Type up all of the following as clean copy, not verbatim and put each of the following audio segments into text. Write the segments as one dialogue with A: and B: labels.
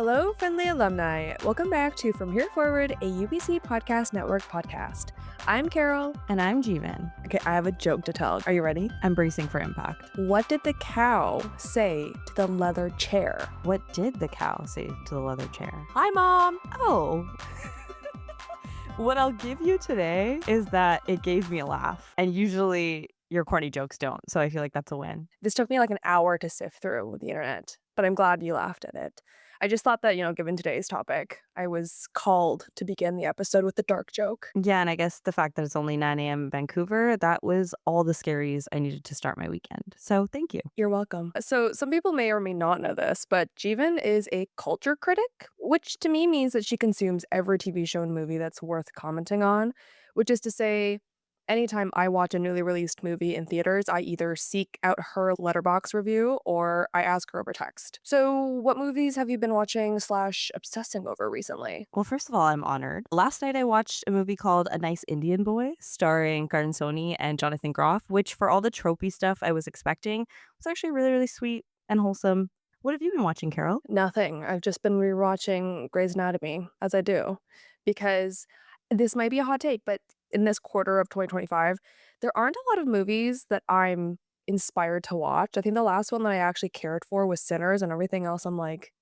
A: Hello, friendly alumni. Welcome back to From Here Forward, a UBC Podcast Network podcast. I'm Carol.
B: And I'm Jeevan.
A: Okay, I have a joke to tell. Are you ready?
B: I'm bracing for impact.
A: What did the cow say to the leather chair?
B: What did the cow say to the leather chair?
A: Hi, Mom.
B: Oh. What I'll give you today is that it gave me a laugh. And usually your corny jokes don't. So I feel like that's a win.
A: This took me like an hour to sift through with the internet, but I'm glad you laughed at it. I just thought that, given today's topic, I was called to begin the episode with a dark joke.
B: Yeah, and I guess the fact that it's only 9 a.m. in Vancouver, that was all the scaries I needed to start my weekend. So thank you.
A: You're welcome. So some people may or may not know this, but Jeevan is a culture critic, which to me means that she consumes every TV show and movie that's worth commenting on, which is to say, anytime I watch a newly released movie in theaters, I either seek out her letterbox review or I ask her over text. So what movies have you been watching / obsessing over recently?
B: Well, first of all, I'm honored. Last night I watched a movie called A Nice Indian Boy, starring Karan Soni and Jonathan Groff, which for all the tropey stuff I was expecting, was actually really, really sweet and wholesome. What have you been watching, Carol?
A: Nothing. I've just been rewatching Grey's Anatomy, as I do, because this might be a hot take, but in this quarter of 2025, there aren't a lot of movies that I'm inspired to watch. I think the last one that I actually cared for was Sinners, and everything else I'm like,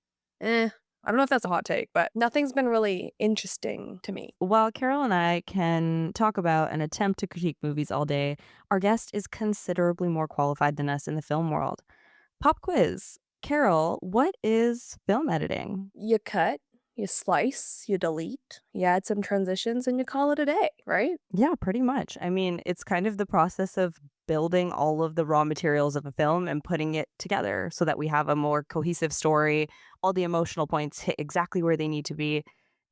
A: I don't know if that's a hot take, but nothing's been really interesting to me.
B: While Carol and I can talk about and attempt to critique movies all day, our guest is considerably more qualified than us in the film world. Pop quiz. Carol, what is film editing?
A: You cut, you slice, you delete, you add some transitions, and you call it a day, right?
B: Yeah, pretty much. I mean, it's kind of the process of building all of the raw materials of a film and putting it together so that we have a more cohesive story. All the emotional points hit exactly where they need to be.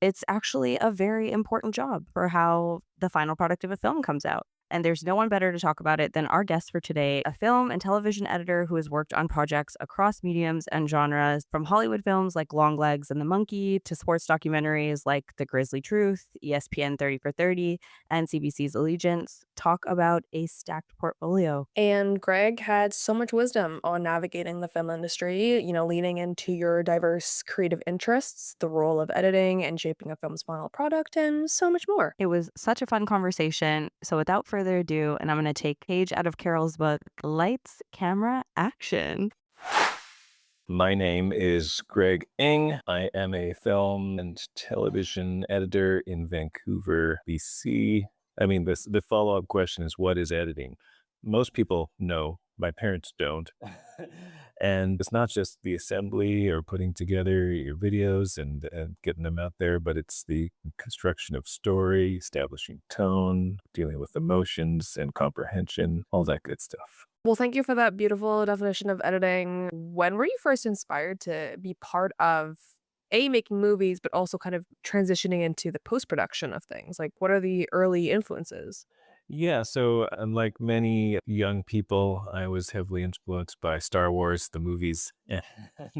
B: It's actually a very important job for how the final product of a film comes out. And there's no one better to talk about it than our guest for today, a film and television editor who has worked on projects across mediums and genres, from Hollywood films like Longlegs and the Monkey to sports documentaries like The Grizzly Truth, ESPN 30 for 30, and CBC's Allegiance. Talk about a stacked portfolio.
A: And Greg had so much wisdom on navigating the film industry, leaning into your diverse creative interests, the role of editing and shaping a film's final product, and so much more.
B: It was such a fun conversation. So without further ado, and I'm going to take a page out of Carol's book, Lights, Camera, Action.
C: My name is Greg Ng. I am a film and television editor in Vancouver, BC. I mean, the follow-up question is, what is editing? Most people know. My parents don't. And it's not just the assembly or putting together your videos and getting them out there, but it's the construction of story, establishing tone, dealing with emotions and comprehension, all that good stuff.
A: Well, thank you for that beautiful definition of editing. When were you first inspired to be part of making movies, but also kind of transitioning into the post-production of things? Like, what are the early influences?
C: Yeah, so unlike many young people, I was heavily influenced by Star Wars, the movies, and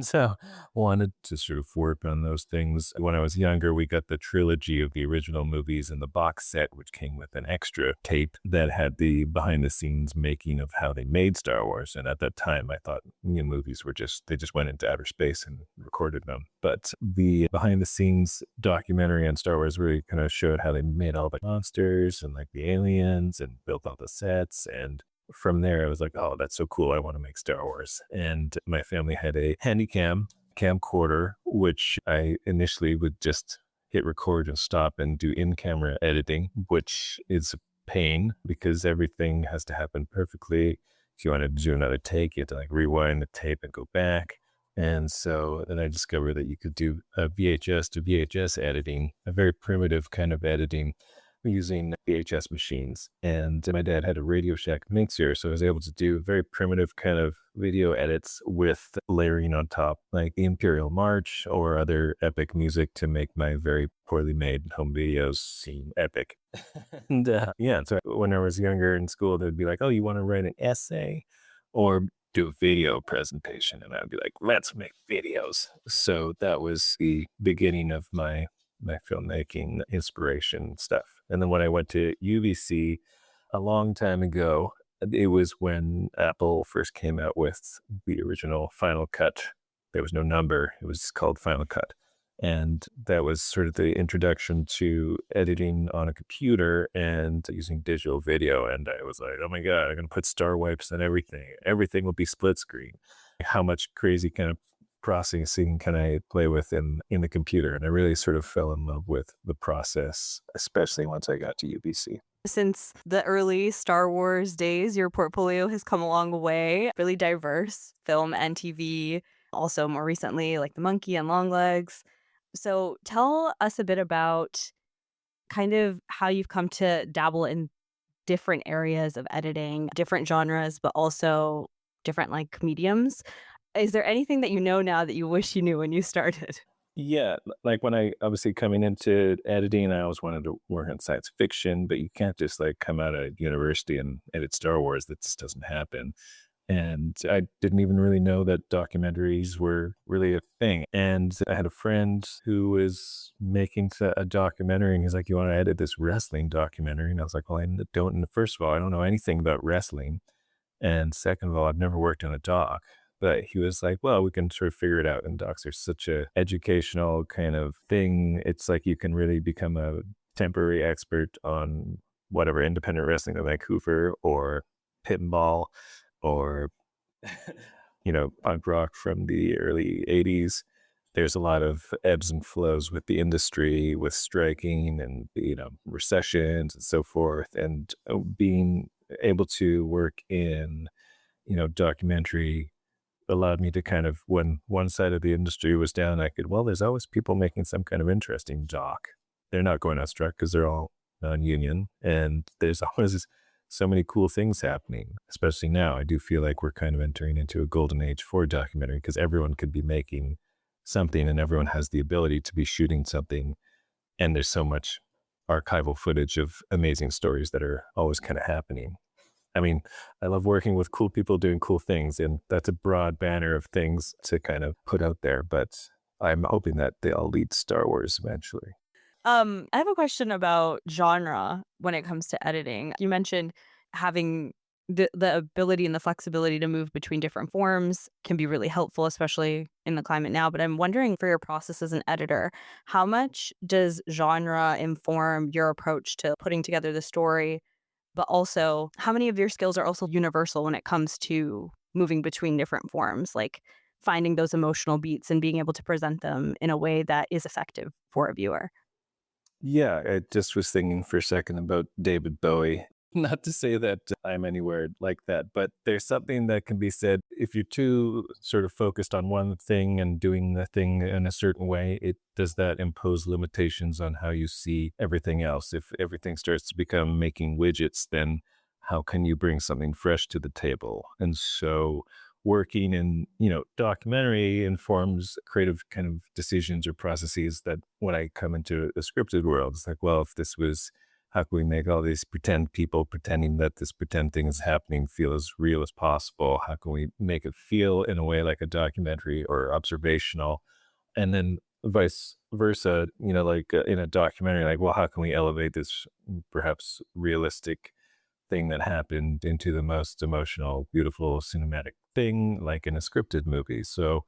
C: so wanted to sort of work on those things. When I was younger, we got the trilogy of the original movies in the box set, which came with an extra tape that had the behind-the-scenes making of how they made Star Wars. And at that time, I thought movies were they just went into outer space and recorded them. But the behind-the-scenes documentary on Star Wars really kind of showed how they made all the monsters and like the aliens and built all the sets. And from there, I was like, oh, that's so cool. I want to make Star Wars. And my family had a handycam camcorder, which I initially would just hit record and stop and do in-camera editing, which is a pain because everything has to happen perfectly. If you want to do another take, you have to like rewind the tape and go back. And so then I discovered that you could do a VHS to VHS editing, a very primitive kind of editing using VHS machines. And my dad had a Radio Shack mixer, so I was able to do very primitive kind of video edits with layering on top like the Imperial March or other epic music to make my very poorly made home videos seem epic. And so when I was younger in school, they'd be like, oh, you want to write an essay or do a video presentation? And I'd be like, let's make videos. So that was the beginning of my filmmaking inspiration stuff. And then when I went to UBC a long time ago, it was when Apple first came out with the original Final Cut There was no number. It was called Final Cut. And that was sort of the introduction to editing on a computer and using digital video. And I was like, oh my God, I'm going to put star wipes on everything. Everything will be split screen. How much crazy kind of processing can I play with in the computer? And I really sort of fell in love with the process, especially once I got to UBC.
B: Since the early Star Wars days, your portfolio has come a long way, really diverse film and TV, also more recently, like The Monkey and Longlegs. So tell us a bit about kind of how you've come to dabble in different areas of editing, different genres, but also different like mediums. Is there anything that you know now that you wish you knew when you started?
C: Yeah, like when I obviously coming into editing, I always wanted to work on science fiction, but you can't just like come out of university and edit Star Wars. That just doesn't happen. And I didn't even really know that documentaries were really a thing. And I had a friend who was making a documentary, and he's like, "You want to edit this wrestling documentary?" And I was like, "Well, I don't. First of all, I don't know anything about wrestling, and second of all, I've never worked on a doc." But he was like, "Well, we can sort of figure it out." And docs are such a educational kind of thing. It's like you can really become a temporary expert on whatever independent wrestling in Vancouver or pinball or punk rock from the early 80s. There's a lot of ebbs and flows with the industry, with striking and, recessions and so forth. And being able to work in, documentary allowed me to kind of, when one side of the industry was down, I could, well, there's always people making some kind of interesting doc. They're not going on strike because they're all non-union, and there's always so many cool things happening. Especially now, I do feel like we're kind of entering into a golden age for documentary because everyone could be making something, and everyone has the ability to be shooting something. And there's so much archival footage of amazing stories that are always kind of happening. I mean, I love working with cool people doing cool things, and that's a broad banner of things to kind of put out there. But I'm hoping that they all lead to Star Wars eventually.
B: I have a question about genre when it comes to editing. You mentioned having the ability and the flexibility to move between different forms can be really helpful, especially in the climate now. But I'm wondering for your process as an editor, how much does genre inform your approach to putting together the story? But also, how many of your skills are also universal when it comes to moving between different forms, like finding those emotional beats and being able to present them in a way that is effective for a viewer?
C: Yeah, I just was thinking for a second about David Bowie. Not to say that I'm anywhere like that, but there's something that can be said if you're too sort of focused on one thing and doing the thing in a certain way, it does that impose limitations on how you see everything else. If everything starts to become making widgets, then how can you bring something fresh to the table? And so working in documentary informs creative kind of decisions or processes that when I come into a scripted world, it's like, well, if this was, how can we make all these pretend people pretending that this pretend thing is happening feel as real as possible? How can we make it feel in a way like a documentary or observational? And then vice versa, like in a documentary, like, well, how can we elevate this perhaps realistic thing that happened into the most emotional, beautiful cinematic thing, like in a scripted movie? So,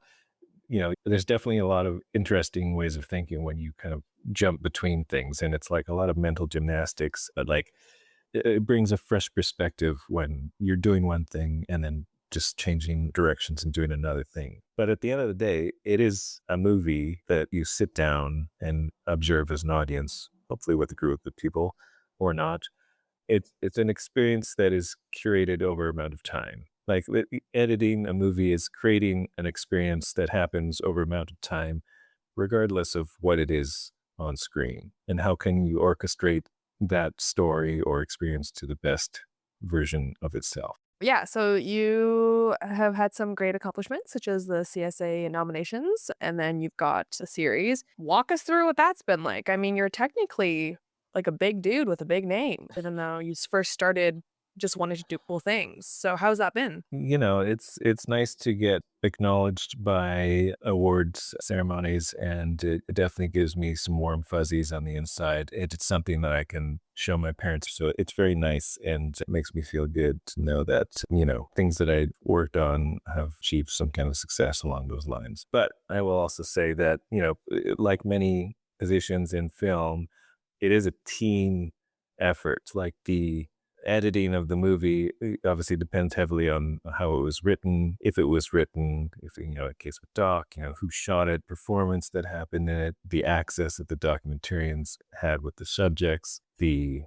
C: there's definitely a lot of interesting ways of thinking when you kind of jump between things. And it's like a lot of mental gymnastics, but like it brings a fresh perspective when you're doing one thing and then just changing directions and doing another thing. But at the end of the day, it is a movie that you sit down and observe as an audience, hopefully with a group of people or not. It's an experience that is curated over amount of time. Like editing a movie is creating an experience that happens over amount of time, regardless of what it is on screen. And how can you orchestrate that story or experience to the best version of itself?
A: Yeah, so you have had some great accomplishments, such as the CSA nominations, and then you've got a series. Walk us through what that's been like. I mean, you're technically like a big dude with a big name, even though you first started just wanting to do cool things. So how's that been?
C: It's nice to get acknowledged by awards ceremonies, and it definitely gives me some warm fuzzies on the inside. It's something that I can show my parents, so it's very nice, and it makes me feel good to know that, things that I worked on have achieved some kind of success along those lines. But I will also say that, like many positions in film, it is a team effort. Like the editing of the movie obviously depends heavily on how it was written, if it was written, if, a case of doc, who shot it, performance that happened in it, the access that the documentarians had with the subjects, the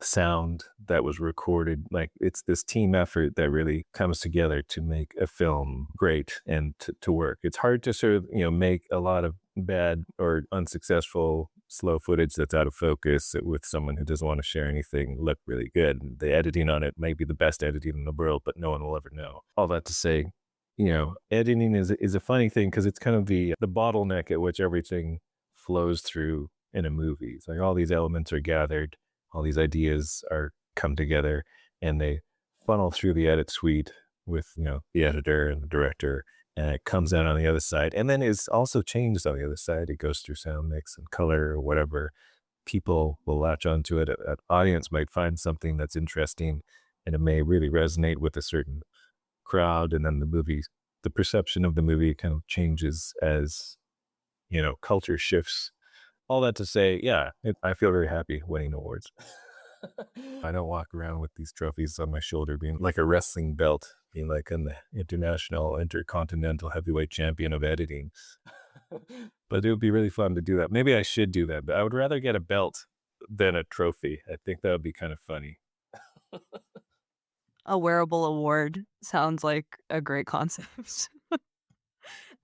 C: sound that was recorded. Like it's this team effort that really comes together to make a film great and to work. It's hard to sort of, make a lot of bad or unsuccessful slow footage that's out of focus with someone who doesn't want to share anything look really good. The editing on it may be the best editing in the world, but no one will ever know. All that to say, editing is a funny thing because it's kind of the bottleneck at which everything flows through in a movie. It's like all these elements are gathered, all these ideas are come together, and they funnel through the edit suite with, the editor and the director, and it comes out on the other side, and then is also changed on the other side. It goes through sound mix and color or whatever. People will latch onto it. An audience might find something that's interesting, and it may really resonate with a certain crowd, and then the perception of the movie kind of changes as, culture shifts. All that to say, yeah, I feel very happy winning awards. I don't walk around with these trophies on my shoulder being like a wrestling belt, being like I'm the international intercontinental heavyweight champion of editing. But it would be really fun to do that. Maybe I should do that, but I would rather get a belt than a trophy. I think that would be kind of funny.
B: A wearable award sounds like a great concept.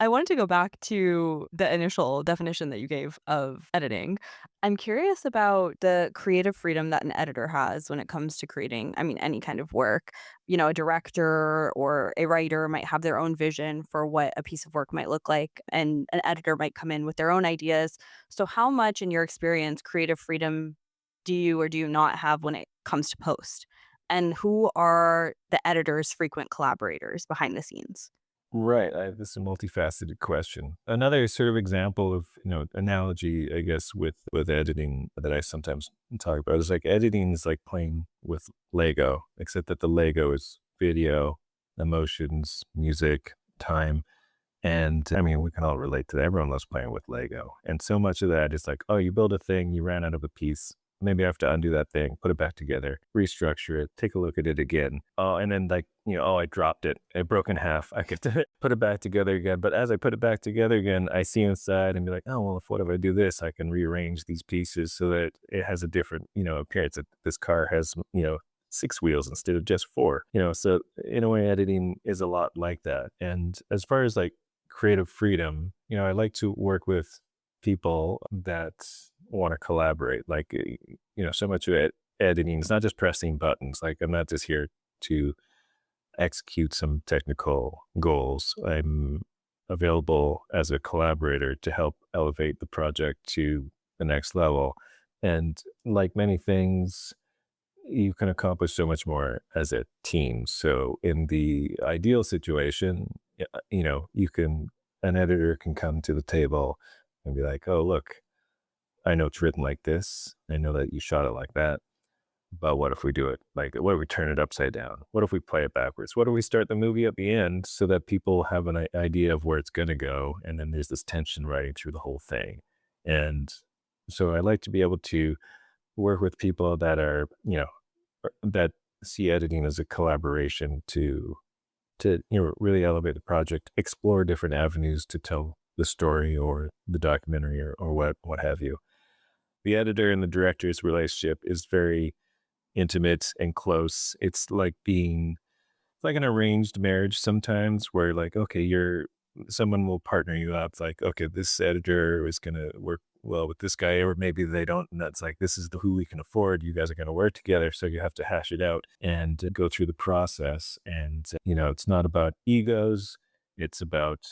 B: I wanted to go back to the initial definition that you gave of editing. I'm curious about the creative freedom that an editor has when it comes to creating, I mean, any kind of work. A director or a writer might have their own vision for what a piece of work might look like, and an editor might come in with their own ideas. So, how much, in your experience, creative freedom do you or do you not have when it comes to post? And who are the editor's frequent collaborators behind the scenes?
C: Right. This is a multifaceted question. Another sort of example of, analogy, I guess, with editing that I sometimes talk about is like editing is like playing with Lego, except that the Lego is video, emotions, music, time. And I mean, we can all relate to that. Everyone loves playing with Lego. And so much of that is like, oh, you build a thing, you ran out of a piece. Maybe I have to undo that thing, put it back together, restructure it, take a look at it again. Oh, and then like, oh, I dropped it. It broke in half. I could put it back together again. But as I put it back together again, I see inside and be like, oh, well, if I do this, I can rearrange these pieces so that it has a different, appearance. This car has, six wheels instead of just four, so in a way, editing is a lot like that. And as far as like creative freedom, I like to work with people that want to collaborate. Like, so much of editing is not just pressing buttons. Like, I'm not just here to execute some technical goals. I'm available as a collaborator to help elevate the project to the next level. And like many things, you can accomplish so much more as a team. So in the ideal situation, an editor can come to the table and be like, oh, look, I know it's written like this. I know that you shot it like that. But what if we do it like, what if we turn it upside down? What if we play it backwards? What if we start the movie at the end so that people have an idea of where it's going to go? And then there's this tension riding through the whole thing. And so I like to be able to work with people that are, that see editing as a collaboration to really elevate the project, explore different avenues to tell the story or the documentary or what have you. The editor and the director's relationship is very intimate and close. It's like an arranged marriage sometimes where like, okay, someone will partner you up. It's like, okay, this editor is going to work well with this guy, or maybe they don't. And that's like, this is who we can afford. You guys are going to work together. So you have to hash it out and go through the process. And, it's not about egos. It's about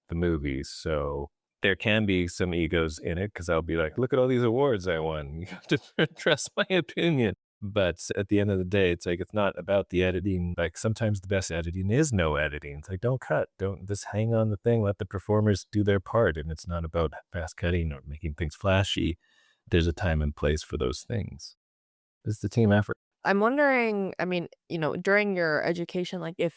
C: the movies. So there can be some egos in it because I'll be like, look at all these awards I won. You have to trust my opinion. But at the end of the day, it's like, it's not about the editing. Like, sometimes the best editing is no editing. It's like, don't cut, don't just hang on the thing, let the performers do their part. And it's not about fast cutting or making things flashy. There's a time and place for those things. It's the team effort.
A: I'm wondering, during your education, like, if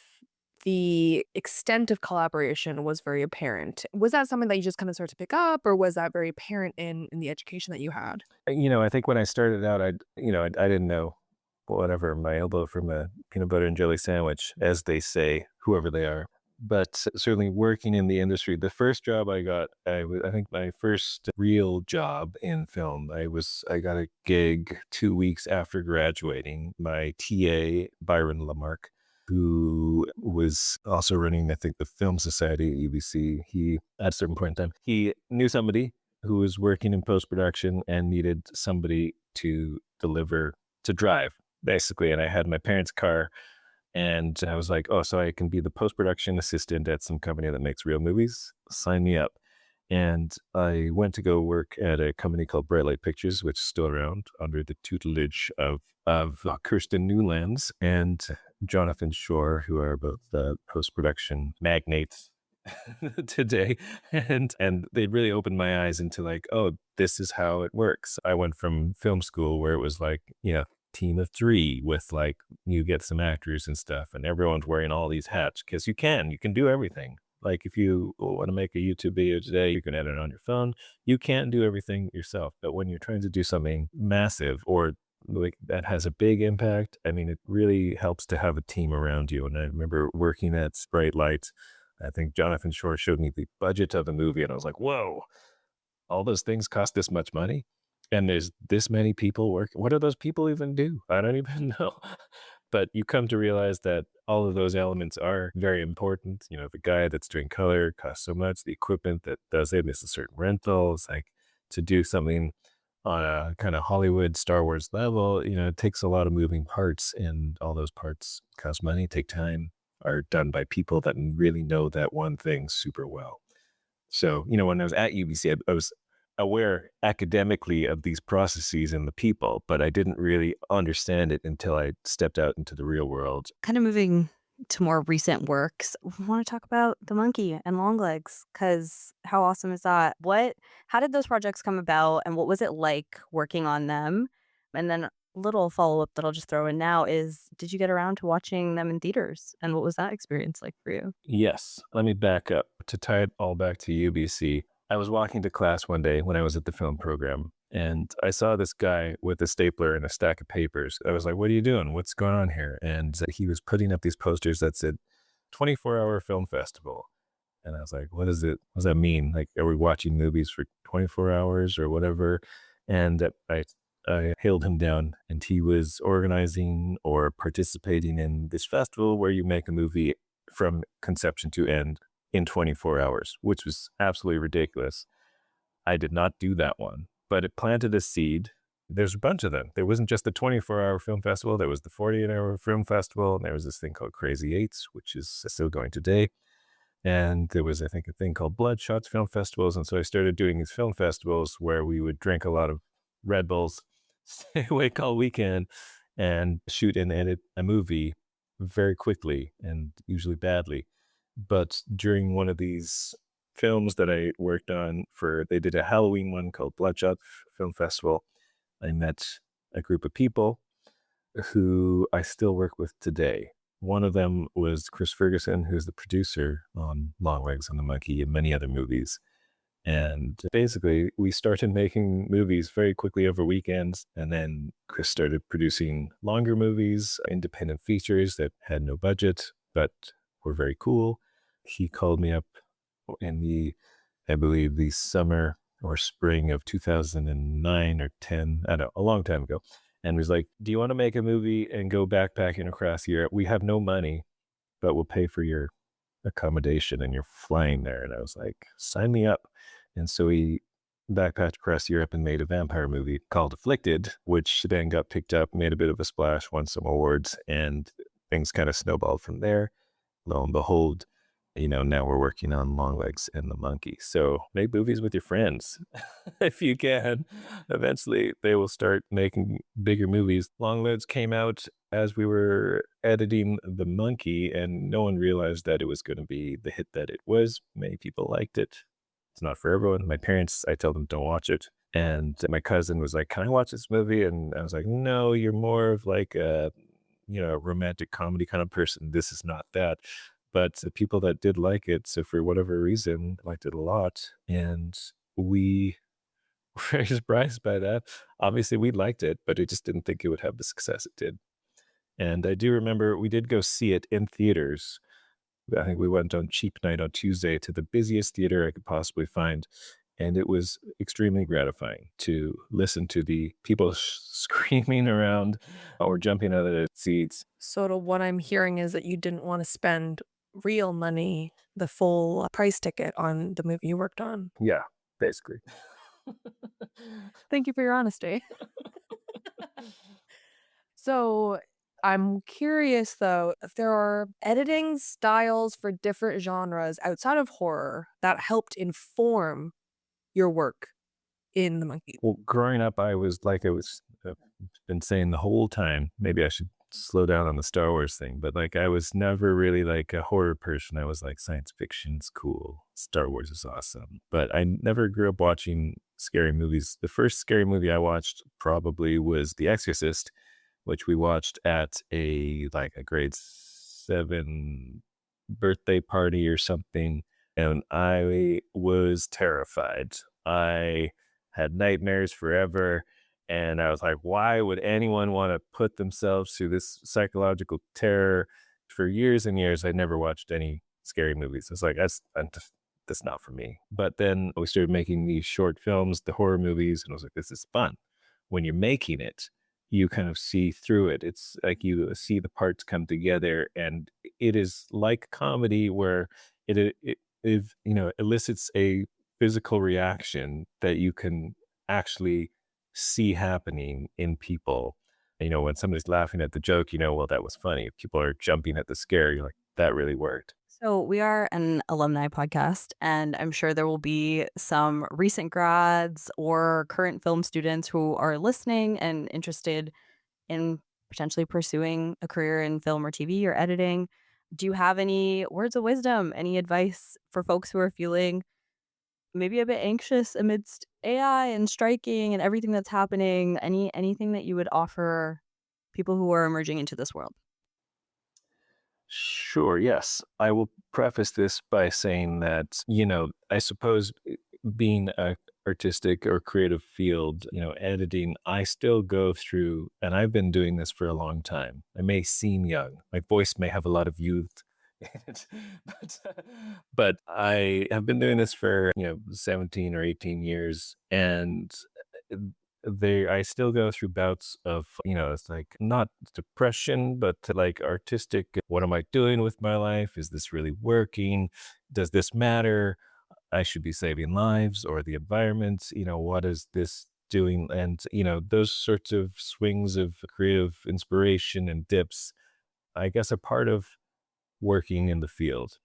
A: the extent of collaboration was very apparent. Was that something that you just kinda started to pick up, or was that very apparent in the education that you had?
C: I think when I started out, I didn't know whatever my elbow from a peanut butter and jelly sandwich, as they say, whoever they are. But certainly working in the industry, the first job I got, I think my first real job in film, I got a gig 2 weeks after graduating. My TA, Byron Lamarck, who was also running, I think, the Film Society at UBC, he, at a certain point in time, he knew somebody who was working in post production and needed somebody to deliver, to drive, basically. And I had my parents' car, and I was like, oh, so I can be the post production assistant at some company that makes real movies? Sign me up. And I went to go work at a company called Bright Light Pictures, which is still around under the tutelage of Kirsten Newlands and Jonathan Shore, who are both the post production magnates today. And they really opened my eyes into, like, oh, this is how it works. I went from film school where it was like, team of three with, like, you get some actors and stuff and everyone's wearing all these hats because you can do everything. Like, if you want to make a YouTube video today, you can edit it on your phone. You can't do everything yourself. But when you're trying to do something massive or like that has a big impact, I mean, it really helps to have a team around you. And I remember working at Sprite Light. I think Jonathan Shore showed me the budget of the movie, and I was like, whoa, all those things cost this much money? And there's this many people working. What do those people even do? I don't even know. But you come to realize that all of those elements are very important. The guy that's doing color costs so much. The equipment that does it is a certain rental. It's like, to do something on a kind of Hollywood Star Wars level, it takes a lot of moving parts, and all those parts cost money, take time, are done by people that really know that one thing super well. So, when I was at UBC, I was aware academically of these processes and the people, but I didn't really understand it until I stepped out into the real world.
B: Kind of moving to more recent works, we want to talk about The Monkey and Longlegs because how awesome is that? How did those projects come about and what was it like working on them? And then a little follow up that I'll just throw in now is did you get around to watching them in theaters? And what was that experience like for you?
C: Yes, let me back up to tie it all back to UBC. I was walking to class one day when I was at the film program, and I saw this guy with a stapler and a stack of papers. I was like, what are you doing? What's going on here? And he was putting up these posters that said 24-hour film festival. And I was like, what is it? What does that mean? Like, are we watching movies for 24 hours or whatever? And I hailed him down, and he was organizing or participating in this festival where you make a movie from conception to end in 24 hours, which was absolutely ridiculous. I did not do that one, but it planted a seed. There's a bunch of them. There wasn't just the 24-hour film festival. There was the 48-hour film festival, and there was this thing called Crazy Eights, which is still going today. And there was, I think, a thing called Bloodshots film festivals. And so I started doing these film festivals where we would drink a lot of Red Bulls, stay awake all weekend, and shoot and edit a movie very quickly and usually badly. But during one of these films that I worked on they did a Halloween one called Bloodshot Film Festival. I met a group of people who I still work with today. One of them was Chris Ferguson, who's the producer on Longlegs and the Monkey and many other movies. And basically, we started making movies very quickly over weekends. And then Chris started producing longer movies, independent features that had no budget, but were very cool. He called me up in I believe, the summer or spring of 2009 or 10, I don't know, a long time ago. And was like, do you want to make a movie and go backpacking across Europe? We have no money, but we'll pay for your accommodation and you're flying there. And I was like, sign me up. And so we backpacked across Europe and made a vampire movie called Afflicted, which then got picked up, made a bit of a splash, won some awards, and things kind of snowballed from there. Lo and behold, Now we're working on Longlegs and the Monkey. So make movies with your friends if you can. Eventually, they will start making bigger movies. Longlegs came out as we were editing The Monkey, and no one realized that it was going to be the hit that it was. Many people liked it. It's not for everyone. My parents, I tell them don't watch it. And my cousin was like, "Can I watch this movie?" And I was like, "No, you're more of like a romantic comedy kind of person. This is not that." But the people that did like it, so for whatever reason, liked it a lot. And we were very surprised by that. Obviously, we liked it, but we just didn't think it would have the success it did. And I do remember we did go see it in theaters. I think we went on cheap night on Tuesday to the busiest theater I could possibly find. And it was extremely gratifying to listen to the people screaming around or jumping out of their seats.
A: So what I'm hearing is that you didn't wanna spend real money, the full price ticket on the movie you worked on.
C: Yeah, basically.
A: Thank you for your honesty. So, I'm curious though, if there are editing styles for different genres outside of horror that helped inform your work in The Monkey.
C: Well, growing up, I was like I was been saying the whole time, maybe I should slow down on the Star Wars thing, but like I was never really like a horror person. I was like science fiction's cool. Star Wars is awesome. But I never grew up watching scary movies. The first scary movie I watched probably was The Exorcist, which we watched at a grade 7 birthday party or something, and I was terrified. I had nightmares forever, and I was like, "Why would anyone wanna put themselves through this psychological terror?" For years and years, I never watched any scary movies. I was like, That's not for me." But then we started making these short films, the horror movies, and I was like, "This is fun." When you're making it, you kind of see through it. It's like you see the parts come together, and it is like comedy where it elicits a physical reaction that you can actually see happening in people. When somebody's laughing at the joke, well, that was funny. If people are jumping at the scare, you're like, that really worked.
B: So, we are an alumni podcast, and I'm sure there will be some recent grads or current film students who are listening and interested in potentially pursuing a career in film or TV or editing. Do you have any words of wisdom, any advice for folks who are feeling maybe a bit anxious amidst AI and striking and everything that's happening? Anything that you would offer people who are emerging into this world?
C: Sure, yes. I will preface this by saying that, I suppose being a artistic or creative field, editing, I still go through, and I've been doing this for a long time. I may seem young. My voice may have a lot of youth in it, but I have been doing this for, 17 or 18 years. And I still go through bouts of, it's like not depression, but like artistic. What am I doing with my life? Is this really working? Does this matter? I should be saving lives or the environment. What is this doing? And, those sorts of swings of creative inspiration and dips, I guess, are part of working in the field.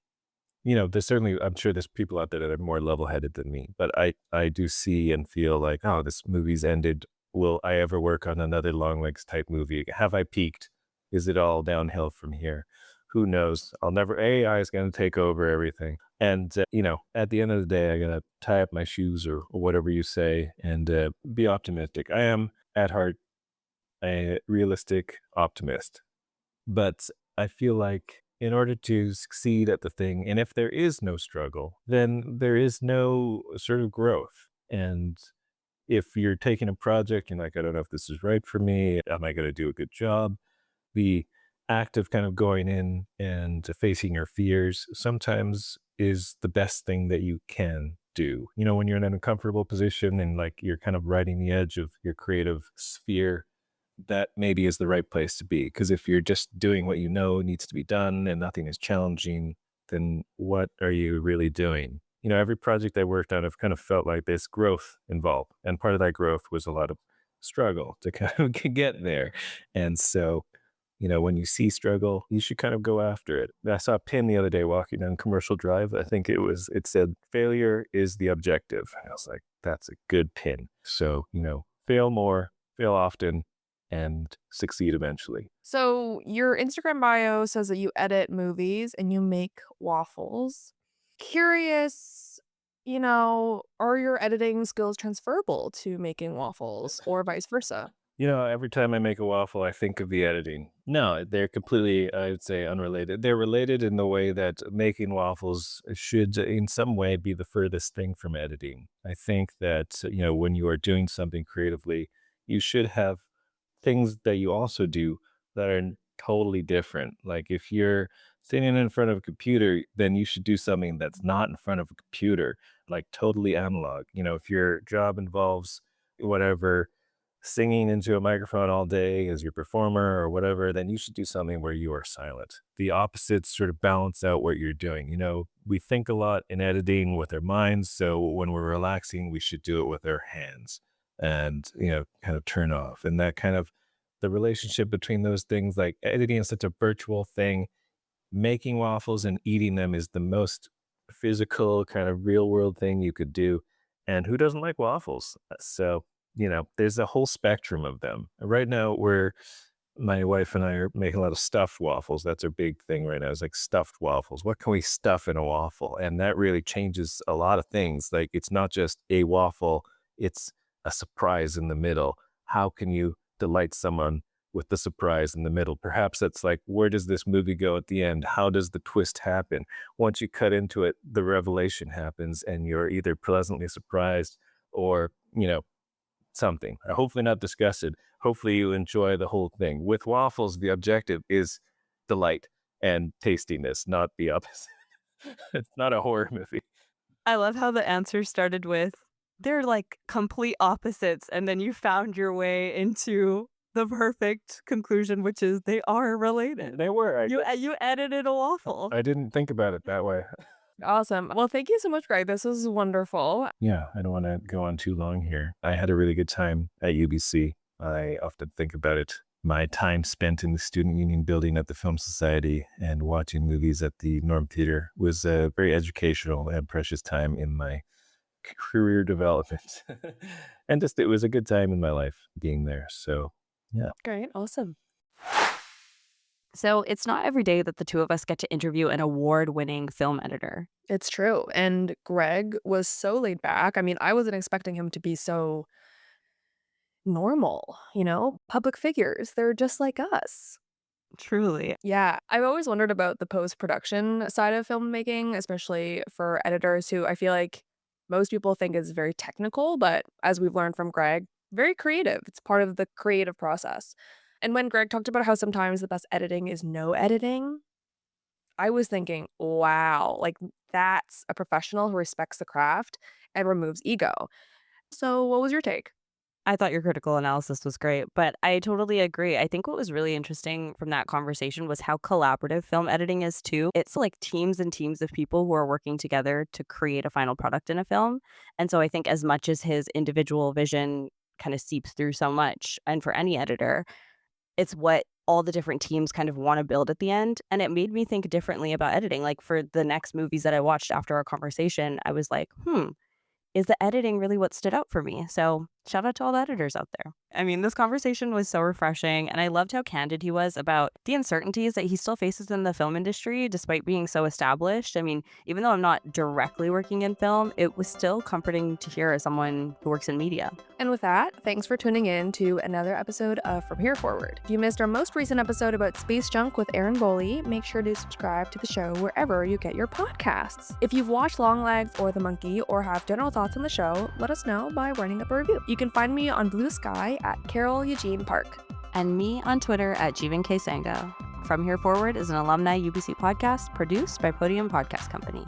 C: There's certainly, I'm sure there's people out there that are more level-headed than me, but I do see and feel like, "Oh, this movie's ended. Will I ever work on another long legs type movie? Have I peaked? Is it all downhill from here? Who knows? AI is gonna take over everything." And, at the end of the day, I gotta tie up my shoes or whatever you say and, be optimistic. I am, at heart, a realistic optimist. But I feel like in order to succeed at the thing, and if there is no struggle, then there is no sort of growth. And if you're taking a project and like, I don't know if this is right for me, am I going to do a good job? The act of kind of going in and facing your fears sometimes is the best thing that you can do. When you're in an uncomfortable position and like you're kind of riding the edge of your creative sphere, that maybe is the right place to be. Because if you're just doing what you know needs to be done and nothing is challenging, then what are you really doing? Every project I worked on, I've kind of felt like there's growth involved. And part of that growth was a lot of struggle to kind of get there. And so when you see struggle, you should kind of go after it. I saw a pin the other day walking down Commercial Drive. I think it said, failure is the objective. I was like, that's a good pin. So, fail more, fail often, and succeed eventually.
A: So your Instagram bio says that you edit movies and you make waffles. Curious, are your editing skills transferable to making waffles or vice versa?
C: Every time I make a waffle, I think of the editing. No, they're completely, I would say, unrelated. They're related in the way that making waffles should, in some way, be the furthest thing from editing. I think that, when you are doing something creatively, you should have things that you also do that are totally different. Like if you're sitting in front of a computer, then you should do something that's not in front of a computer, like totally analog. If your job involves whatever, singing into a microphone all day as your performer or whatever, then you should do something where you are silent. The opposites sort of balance out what you're doing. We think a lot in editing with our minds. So when we're relaxing, we should do it with our hands and, kind of turn off. And that kind of the relationship between those things, like editing is such a virtual thing. Making waffles and eating them is the most physical, kind of real world thing you could do. And who doesn't like waffles? So, there's a whole spectrum of them. Right now, my wife and I are making a lot of stuffed waffles. That's our big thing right now, is like stuffed waffles. What can we stuff in a waffle? And that really changes a lot of things. Like it's not just a waffle, it's a surprise in the middle. How can you delight someone with the surprise in the middle? Perhaps that's like, where does this movie go at the end? How does the twist happen? Once you cut into it, the revelation happens and you're either pleasantly surprised or, something. Hopefully not disgusted. Hopefully you enjoy the whole thing. With waffles, the objective is delight and tastiness, not the opposite. It's not a horror movie.
B: I love how the answer started with, they're like complete opposites, and then you found your way into the perfect conclusion, which is they are related.
C: They were.
B: You edited a waffle.
C: I didn't think about it that way.
A: Awesome. Well, thank you so much, Greg. This was wonderful.
C: Yeah, I don't want to go on too long here. I had a really good time at UBC. I often think about it. My time spent in the Student Union building at the Film Society and watching movies at the Norm Theater was a very educational and precious time in my career development. And just, it was a good time in my life being there. So, yeah.
A: Great. Awesome.
B: So it's not every day that the two of us get to interview an award-winning film editor.
A: It's true. And Greg was so laid back. I mean, I wasn't expecting him to be so normal, public figures. They're just like us.
B: Truly.
A: Yeah. I've always wondered about the post-production side of filmmaking, especially for editors who I feel like most people think is very technical, but as we've learned from Greg, very creative. It's part of the creative process. And when Greg talked about how sometimes the best editing is no editing, I was thinking, wow, like that's a professional who respects the craft and removes ego. So what was your take?
B: I thought your critical analysis was great, but I totally agree. I think what was really interesting from that conversation was how collaborative film editing is too. It's like teams and teams of people who are working together to create a final product in a film. And so I think as much as his individual vision kind of seeps through so much, and for any editor, it's what all the different teams kind of want to build at the end. And it made me think differently about editing. Like for the next movies that I watched after our conversation, I was like, is the editing really what stood out for me? So shout out to all the editors out there. I mean, this conversation was so refreshing, and I loved how candid he was about the uncertainties that he still faces in the film industry despite being so established. I mean, even though I'm not directly working in film, it was still comforting to hear as someone who works in media.
A: And with that, thanks for tuning in to another episode of From Here Forward. If you missed our most recent episode about space junk with Aaron Boley, make sure to subscribe to the show wherever you get your podcasts. If you've watched Longlegs or The Monkey or have general thoughts on the show, let us know by writing up a review. You can find me on Blue Sky at Carol Eugene Park.
B: And me on Twitter at Jeevan K. Sangha. From Here Forward is an alumni UBC podcast produced by Podium Podcast Company.